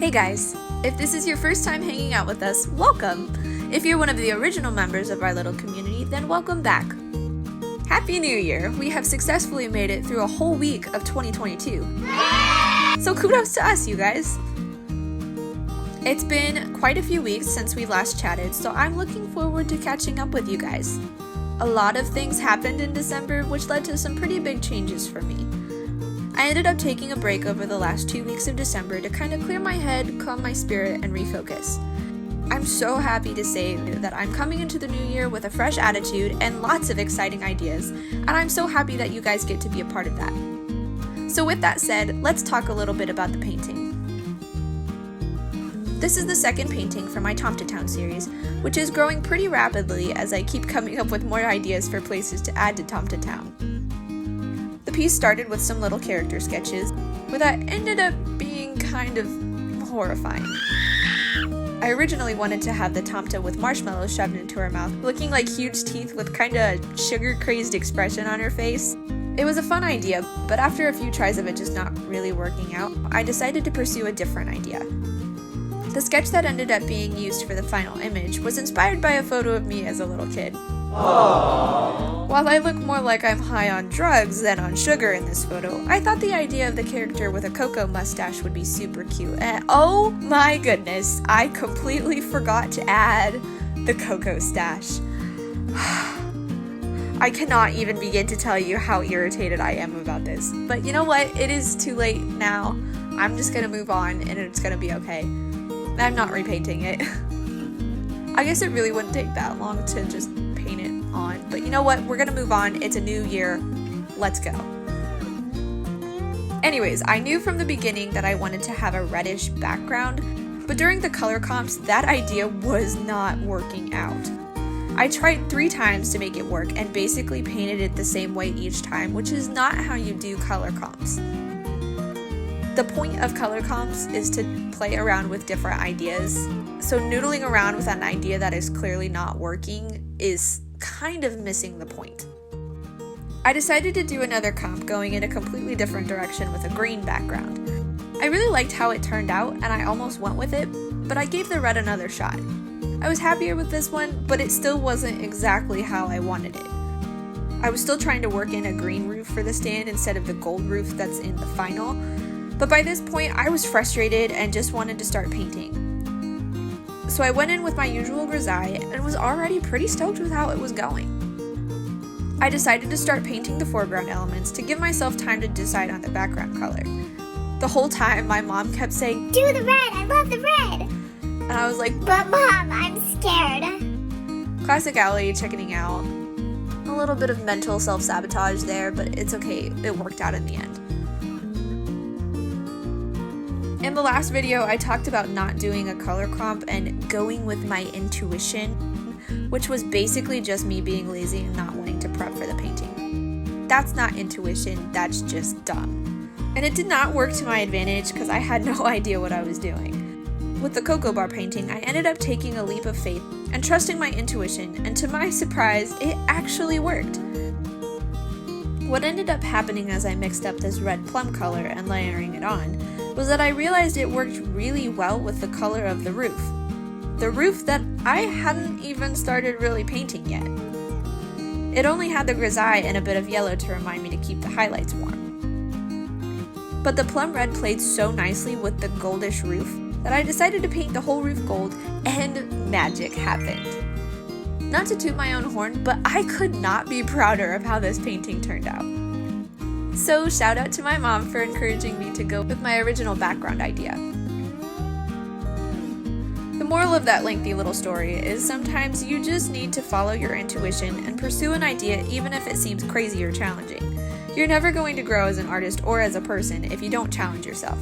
Hey guys, if this is your first time hanging out with us, welcome! If you're one of the original members of our little community, then welcome back! Happy New Year! We have successfully made it through a whole week of 2022. So kudos to us, you guys! It's been quite a few weeks since we last chatted, so I'm looking forward to catching up with you guys. A lot of things happened in December, which led to some pretty big changes for me. I ended up taking a break over the last 2 weeks of December to kind of clear my head, calm my spirit, and refocus. I'm so happy to say that I'm coming into the new year with a fresh attitude and lots of exciting ideas, and I'm so happy that you guys get to be a part of that. So with that said, let's talk a little bit about the painting. This is the second painting from my Tomte Town series, which is growing pretty rapidly as I keep coming up with more ideas for places to add to Tomte Town. The piece started with some little character sketches, but that ended up being kind of horrifying. I originally wanted to have the Tomte with marshmallows shoved into her mouth, looking like huge teeth with kinda sugar-crazed expression on her face. It was a fun idea, but after a few tries of it just not really working out, I decided to pursue a different idea. The sketch that ended up being used for the final image was inspired by a photo of me as a little kid. Aww. While I look more like I'm high on drugs than on sugar in this photo, I thought the idea of the character with a cocoa mustache would be super cute, and oh my goodness, I completely forgot to add the cocoa stash. I cannot even begin to tell you how irritated I am about this, but you know what, it is too late now. I'm just gonna move on and it's gonna be okay. I'm not repainting it. I guess it really wouldn't take that long to just paint it on, but you know what, we're gonna move on. It's a new year, let's go. Anyways, I knew from the beginning that I wanted to have a reddish background, but during the color comps, that idea was not working out. I tried 3 times to make it work and basically painted it the same way each time, which is not how you do color comps. The point of color comps is to play around with different ideas, so noodling around with an idea that is clearly not working is kind of missing the point. I decided to do another comp going in a completely different direction with a green background. I really liked how it turned out and I almost went with it, but I gave the red another shot. I was happier with this one, but it still wasn't exactly how I wanted it. I was still trying to work in a green roof for the stand instead of the gold roof that's in the final, but by this point I was frustrated and just wanted to start painting. So I went in with my usual grisaille and was already pretty stoked with how it was going. I decided to start painting the foreground elements to give myself time to decide on the background color. The whole time my mom kept saying, "Do the red, I love the red!" And I was like, "But Mom, I'm scared." Classic Allie chickening out. A little bit of mental self-sabotage there, but it's okay, it worked out in the end. In the last video, I talked about not doing a color comp and going with my intuition, which was basically just me being lazy and not wanting to prep for the painting. That's not intuition, that's just dumb. And it did not work to my advantage because I had no idea what I was doing. With the cocoa bar painting, I ended up taking a leap of faith and trusting my intuition, and to my surprise, it actually worked. What ended up happening as I mixed up this red plum color and layering it on was that I realized it worked really well with the color of the roof. The roof that I hadn't even started really painting yet. It only had the grisaille and a bit of yellow to remind me to keep the highlights warm. But the plum red played so nicely with the goldish roof that I decided to paint the whole roof gold, and magic happened. Not to toot my own horn, but I could not be prouder of how this painting turned out. So shout out to my mom for encouraging me to go with my original background idea. The moral of that lengthy little story is sometimes you just need to follow your intuition and pursue an idea even if it seems crazy or challenging. You're never going to grow as an artist or as a person if you don't challenge yourself.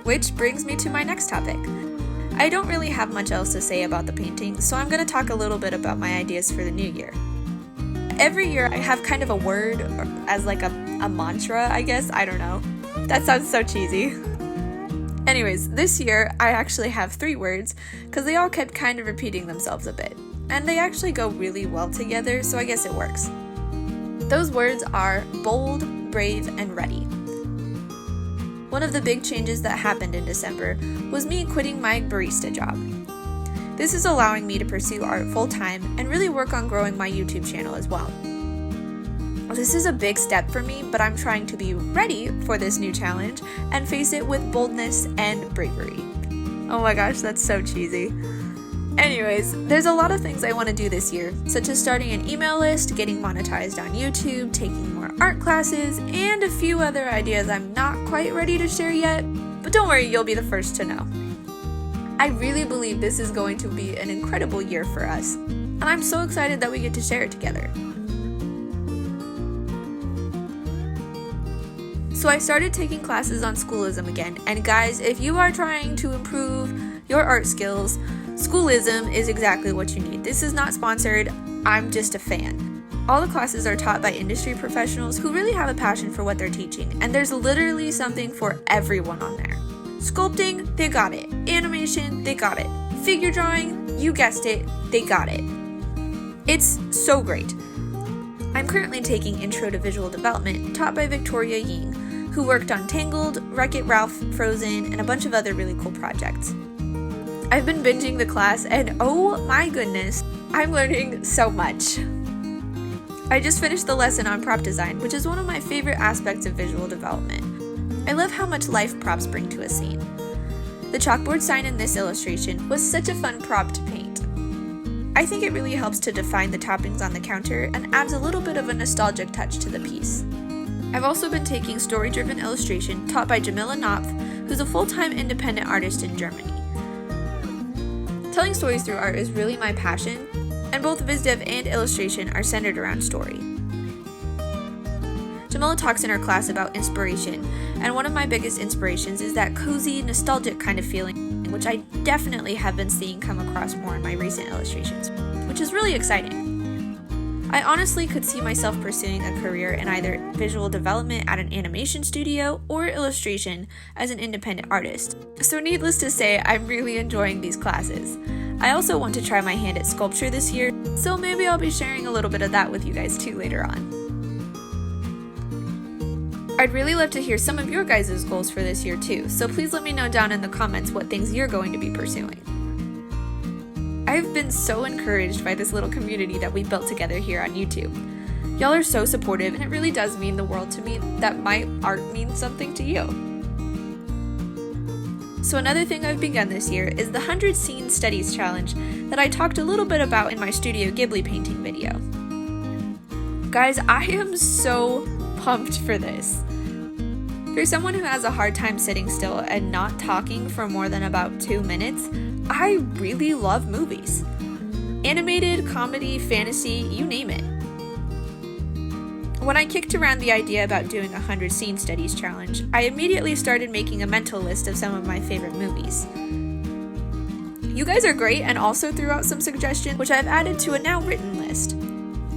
Which brings me to my next topic. I don't really have much else to say about the painting, so I'm going to talk a little bit about my ideas for the new year. Every year I have kind of a word as like a mantra, I guess, I don't know. That sounds so cheesy. Anyways, this year I actually have 3 words because they all kept kind of repeating themselves a bit. And they actually go really well together, so I guess it works. Those words are bold, brave, and ready. One of the big changes that happened in December was me quitting my barista job. This is allowing me to pursue art full-time and really work on growing my YouTube channel as well. This is a big step for me, but I'm trying to be ready for this new challenge and face it with boldness and bravery. Oh my gosh, that's so cheesy. Anyways, there's a lot of things I want to do this year, such as starting an email list, getting monetized on YouTube, taking more art classes, and a few other ideas I'm not quite ready to share yet, but don't worry, you'll be the first to know. I really believe this is going to be an incredible year for us, and I'm so excited that we get to share it together. So I started taking classes on Schoolism again, and guys, if you are trying to improve your art skills, Schoolism is exactly what you need. This is not sponsored, I'm just a fan. All the classes are taught by industry professionals who really have a passion for what they're teaching, and there's literally something for everyone on there. Sculpting, they got it. Animation, they got it. Figure drawing, you guessed it, they got it. It's so great. I'm currently taking Intro to Visual Development, taught by Victoria Ying, who worked on Tangled, Wreck-It Ralph, Frozen, and a bunch of other really cool projects. I've been binging the class, and oh my goodness, I'm learning so much. I just finished the lesson on prop design, which is one of my favorite aspects of visual development. I love how much life props bring to a scene. The chalkboard sign in this illustration was such a fun prop to paint. I think it really helps to define the toppings on the counter and adds a little bit of a nostalgic touch to the piece. I've also been taking story-driven illustration taught by Jamila Knopf, who's a full-time independent artist in Germany. Telling stories through art is really my passion, and both VizDev and illustration are centered around story. Jamila talks in her class about inspiration, and one of my biggest inspirations is that cozy, nostalgic kind of feeling, which I definitely have been seeing come across more in my recent illustrations, which is really exciting. I honestly could see myself pursuing a career in either visual development at an animation studio or illustration as an independent artist. So needless to say, I'm really enjoying these classes. I also want to try my hand at sculpture this year, so maybe I'll be sharing a little bit of that with you guys too later on. I'd really love to hear some of your guys' goals for this year too, so please let me know down in the comments what things you're going to be pursuing. I've been so encouraged by this little community that we built together here on YouTube. Y'all are so supportive, and it really does mean the world to me that my art means something to you. So another thing I've begun this year is the 100 Scene Studies Challenge that I talked a little bit about in my Studio Ghibli painting video. Guys, I am so pumped for this. For someone who has a hard time sitting still and not talking for more than about 2 minutes, I really love movies. Animated, comedy, fantasy, you name it. When I kicked around the idea about doing a 100 Scene Studies challenge, I immediately started making a mental list of some of my favorite movies. You guys are great and also threw out some suggestions, which I've added to a now written list.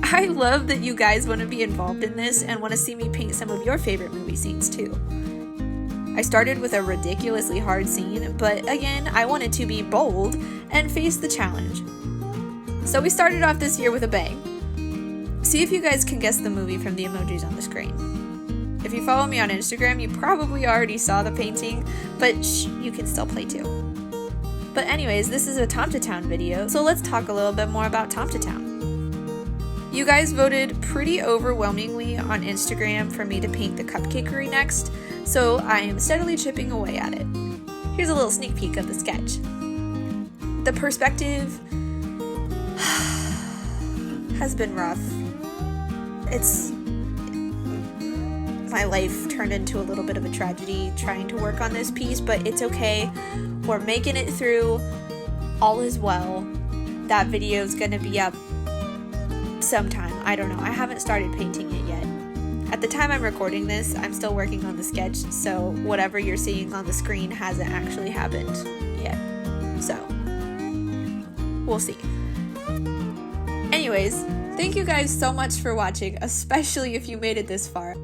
I love that you guys want to be involved in this and want to see me paint some of your favorite movie scenes too. I started with a ridiculously hard scene, but again, I wanted to be bold and face the challenge. So we started off this year with a bang. See if you guys can guess the movie from the emojis on the screen. If you follow me on Instagram, you probably already saw the painting, but you can still play too. But anyways, this is a Tomte Town video, so let's talk a little bit more about Tomte Town. You guys voted pretty overwhelmingly on Instagram for me to paint the cupcakery next, so I am steadily chipping away at it. Here's a little sneak peek of the sketch. The perspective has been rough. My life turned into a little bit of a tragedy trying to work on this piece, but it's okay. We're making it through. All is well. That video is gonna be up sometime. I don't know. I haven't started painting it yet. At the time I'm recording this, I'm still working on the sketch, so whatever you're seeing on the screen hasn't actually happened yet. So, we'll see. Anyways, thank you guys so much for watching, especially if you made it this far.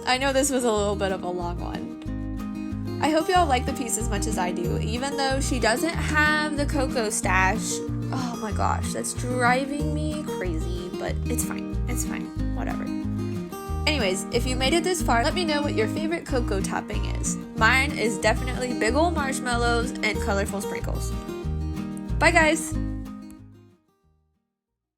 I know this was a little bit of a long one. I hope y'all like the piece as much as I do, even though she doesn't have the cocoa stash. Oh my gosh, that's driving me crazy, but it's fine, whatever. Anyways, if you made it this far, let me know what your favorite cocoa topping is. Mine is definitely big ol' marshmallows and colorful sprinkles. Bye guys!